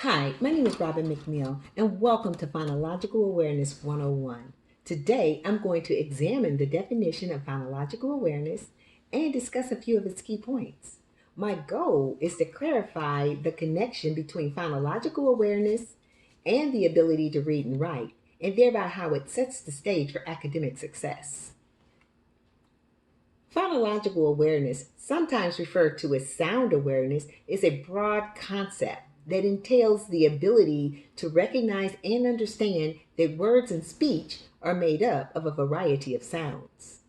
Hi, my name is Robin McNeil, and welcome to Phonological Awareness 101. Today, I'm going to examine the definition of phonological awareness and discuss a few of its key points. My goal is to clarify the connection between phonological awareness and the ability to read and write, and thereby how it sets the stage for academic success. Phonological awareness, sometimes referred to as sound awareness, is a broad concept that entails the ability to recognize and understand that words and speech are made up of a variety of sounds.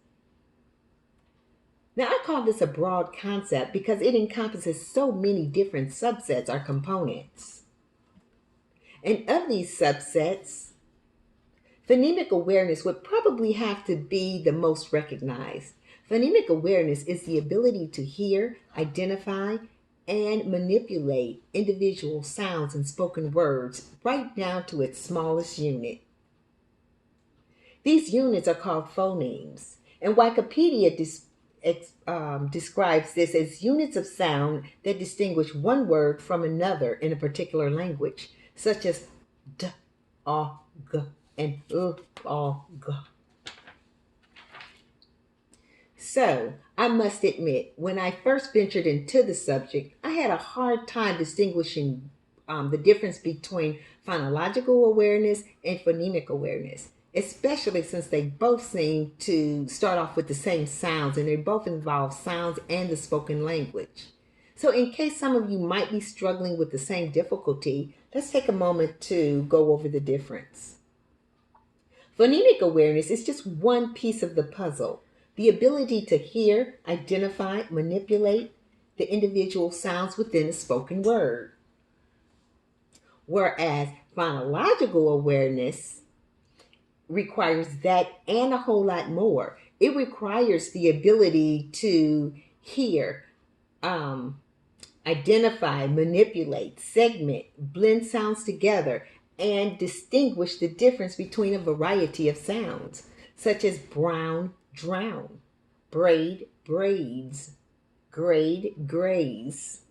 Now, I call this a broad concept because it encompasses so many different subsets or components. And of these subsets, phonemic awareness would probably have to be the most recognized. Phonemic awareness is the ability to hear, identify, and manipulate individual sounds and spoken words right down to its smallest unit. These units are called phonemes, and Wikipedia describes this as units of sound that distinguish one word from another in a particular language, such as d, a, g, and a, g. So, I must admit, when I first ventured into the subject, I had a hard time distinguishing the difference between phonological awareness and phonemic awareness, especially since they both seem to start off with the same sounds and they both involve sounds and the spoken language. So, in case some of you might be struggling with the same difficulty, let's take a moment to go over the difference. Phonemic awareness is just one piece of the puzzle. The ability to hear, identify, manipulate the individual sounds within a spoken word. Whereas phonological awareness requires that and a whole lot more. It requires the ability to hear, identify, manipulate, segment, blend sounds together, and distinguish the difference between a variety of sounds, such as brown, drown, braid, braids, grade, grays.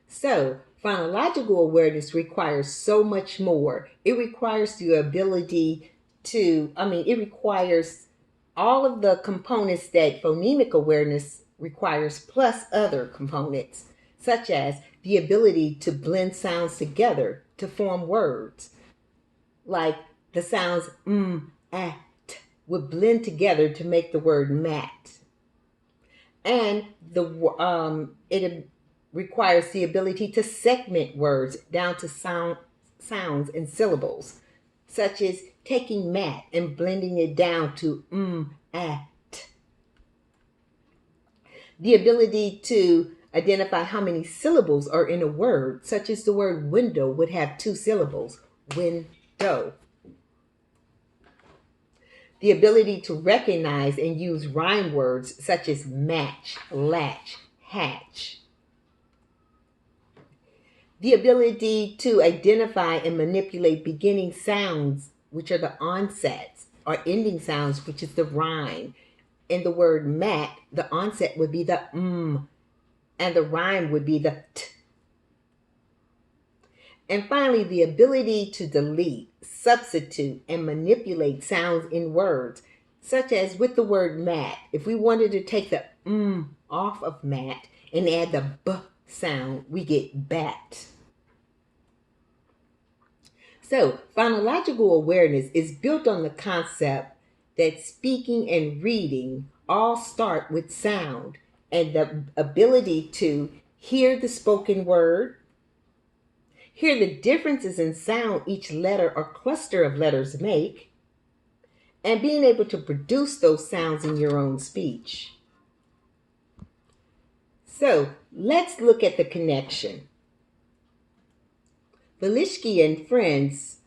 So, phonological awareness requires so much more. It requires the ability it requires all of the components that phonemic awareness requires, plus other components, such as the ability to blend sounds together to form words, like the sounds at would blend together to make the word mat. And it requires the ability to segment words down to sounds and syllables, such as taking mat and blending it down to at. The ability to identify how many syllables are in a word, such as the word window would have 2 syllables, window. The ability to recognize and use rhyme words such as match, latch, hatch. The ability to identify and manipulate beginning sounds, which are the onsets, or ending sounds, which is the rhyme. In the word mat, the onset would be the and the rhyme would be the t. And finally, the ability to delete, substitute, and manipulate sounds in words, such as with the word mat. If we wanted to take the off of mat and add the b sound, we get bat. So, phonological awareness is built on the concept that speaking and reading all start with sound, and the ability to hear the spoken word, hear the differences in sound each letter or cluster of letters make, and being able to produce those sounds in your own speech. So let's look at the connection. Velishki and friends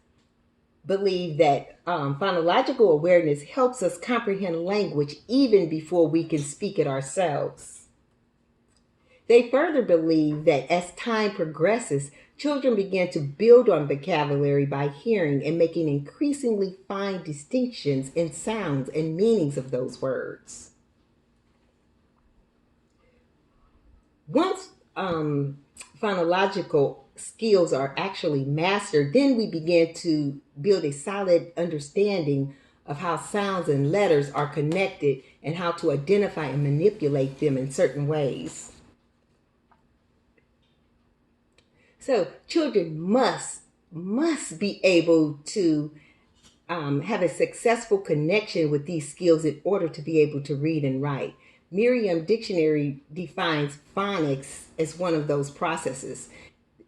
believe that phonological awareness helps us comprehend language even before we can speak it ourselves. They further believe that as time progresses, children begin to build on vocabulary by hearing and making increasingly fine distinctions in sounds and meanings of those words. Once phonological skills are actually mastered, then we begin to build a solid understanding of how sounds and letters are connected and how to identify and manipulate them in certain ways. So children must be able to have a successful connection with these skills in order to be able to read and write. Merriam Dictionary defines phonics as one of those processes.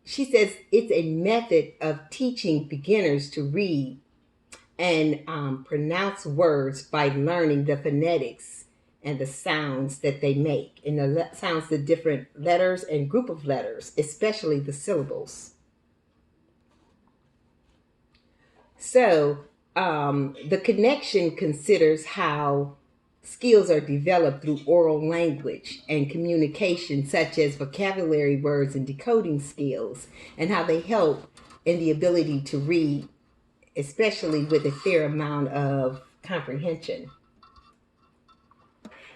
She says it's a method of teaching beginners to read and pronounce words by learning the phonetics and the sounds that they make, and the sounds, the different letters and group of letters, especially the syllables. So the connection considers how skills are developed through oral language and communication, such as vocabulary words and decoding skills, and how they help in the ability to read, especially with a fair amount of comprehension.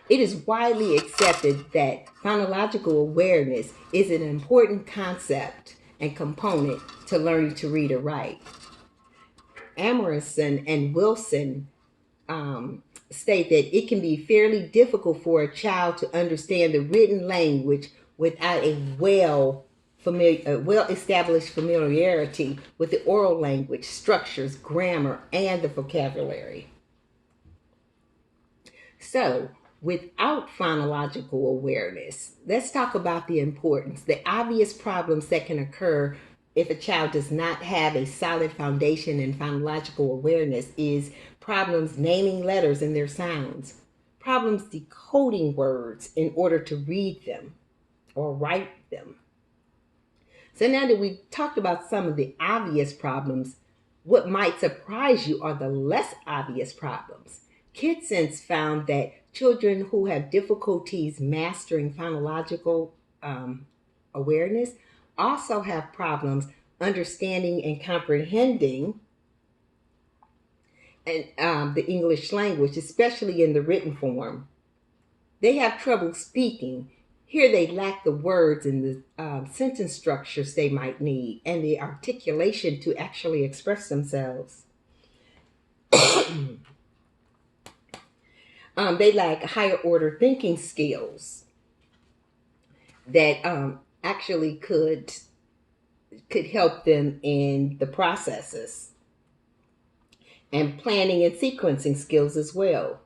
It is widely accepted that phonological awareness is an important concept and component to learning to read or write. Amerson and Wilson state that it can be fairly difficult for a child to understand the written language without a well-established familiarity with the oral language, structures, grammar, and the vocabulary. So, without phonological awareness, let's talk about the importance, the obvious problems that can occur if a child does not have a solid foundation in phonological awareness is problems naming letters and their sounds, problems decoding words in order to read them or write them. So now that we've talked about some of the obvious problems, what might surprise you are the less obvious problems. KidSense found that children who have difficulties mastering phonological awareness also have problems understanding and comprehending the English language, especially in the written form. They have trouble speaking. Here they lack the words and the sentence structures they might need and the articulation to actually express themselves. They lack higher order thinking skills that actually could help them in the processes, and planning and sequencing skills as well.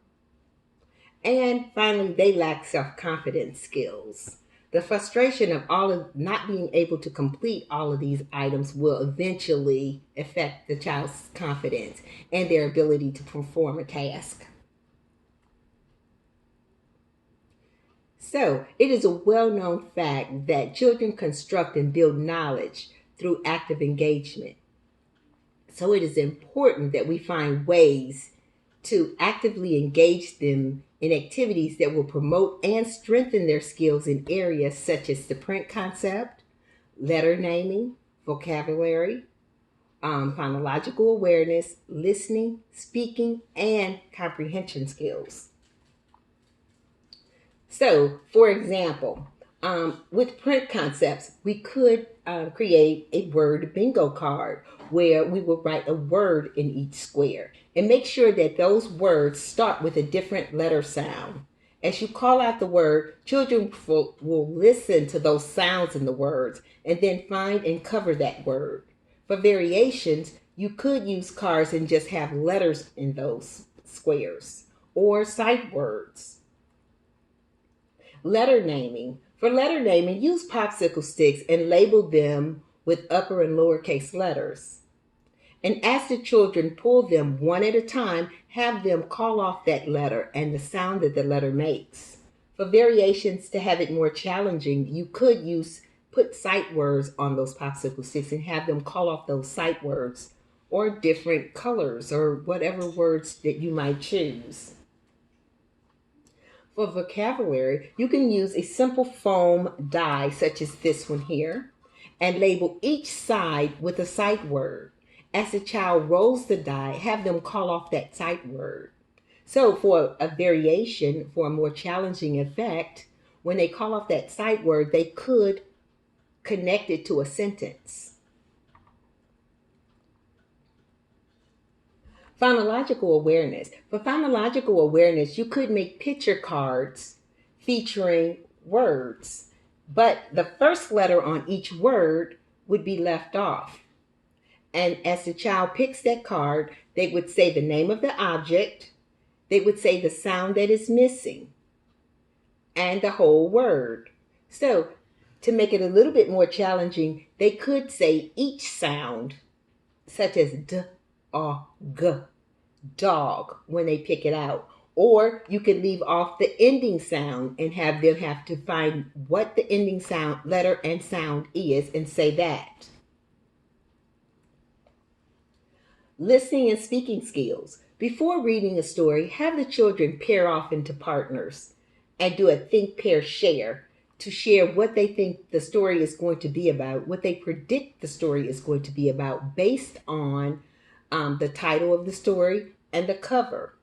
And finally, they lack self-confidence skills. The frustration of not being able to complete all of these items will eventually affect the child's confidence and their ability to perform a task. So, it is a well-known fact that children construct and build knowledge through active engagement. So it is important that we find ways to actively engage them in activities that will promote and strengthen their skills in areas such as the print concept, letter naming, vocabulary, phonological awareness, listening, speaking, and comprehension skills. So, for example, with print concepts, we could create a word bingo card where we will write a word in each square and make sure that those words start with a different letter sound. As you call out the word, children will listen to those sounds in the words and then find and cover that word. For variations, you could use cards and just have letters in those squares or sight words. Letter naming. For letter naming, use popsicle sticks and label them with upper and lowercase letters. And as the children pull them one at a time, have them call off that letter and the sound that the letter makes. For variations to have it more challenging, you could put sight words on those popsicle sticks and have them call off those sight words or different colors or whatever words that you might choose. For vocabulary, you can use a simple foam die such as this one here and label each side with a sight word. As the child rolls the die, have them call off that sight word. So for a variation, for a more challenging effect, when they call off that sight word, they could connected to a sentence. Phonological awareness. For phonological awareness, you could make picture cards featuring words, but the first letter on each word would be left off. And as the child picks that card, they would say the name of the object, they would say the sound that is missing, and the whole word. So, to make it a little bit more challenging, they could say each sound, such as d or g, dog, when they pick it out. Or you could leave off the ending sound and have them have to find what the ending sound, letter, and sound is and say that. Listening and speaking skills. Before reading a story, have the children pair off into partners and do a think, pair, share to share what they think the story is going to be about, what they predict the story is going to be about based on the title of the story and the cover.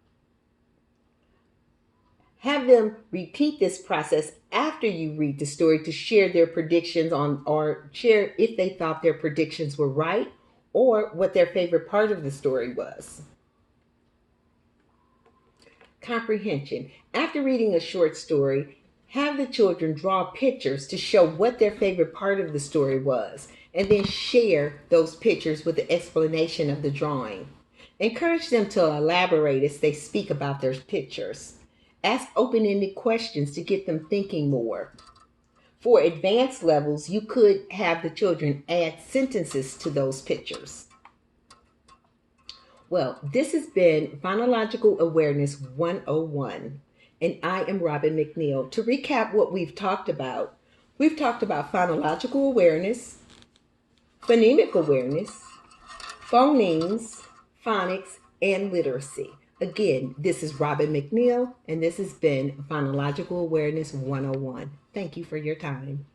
Have them repeat this process after you read the story to share their predictions on, or share if they thought their predictions were right or what their favorite part of the story was. Comprehension. After reading a short story, have the children draw pictures to show what their favorite part of the story was, and then share those pictures with the explanation of the drawing. Encourage them to elaborate as they speak about their pictures. Ask open-ended questions to get them thinking more. For advanced levels, you could have the children add sentences to those pictures. Well, this has been Phonological Awareness 101, and I am Robin McNeil. To recap what we've talked about phonological awareness, phonemic awareness, phonemes, phonics, and literacy. Again, this is Robin McNeil, and this has been Phonological Awareness 101. Thank you for your time.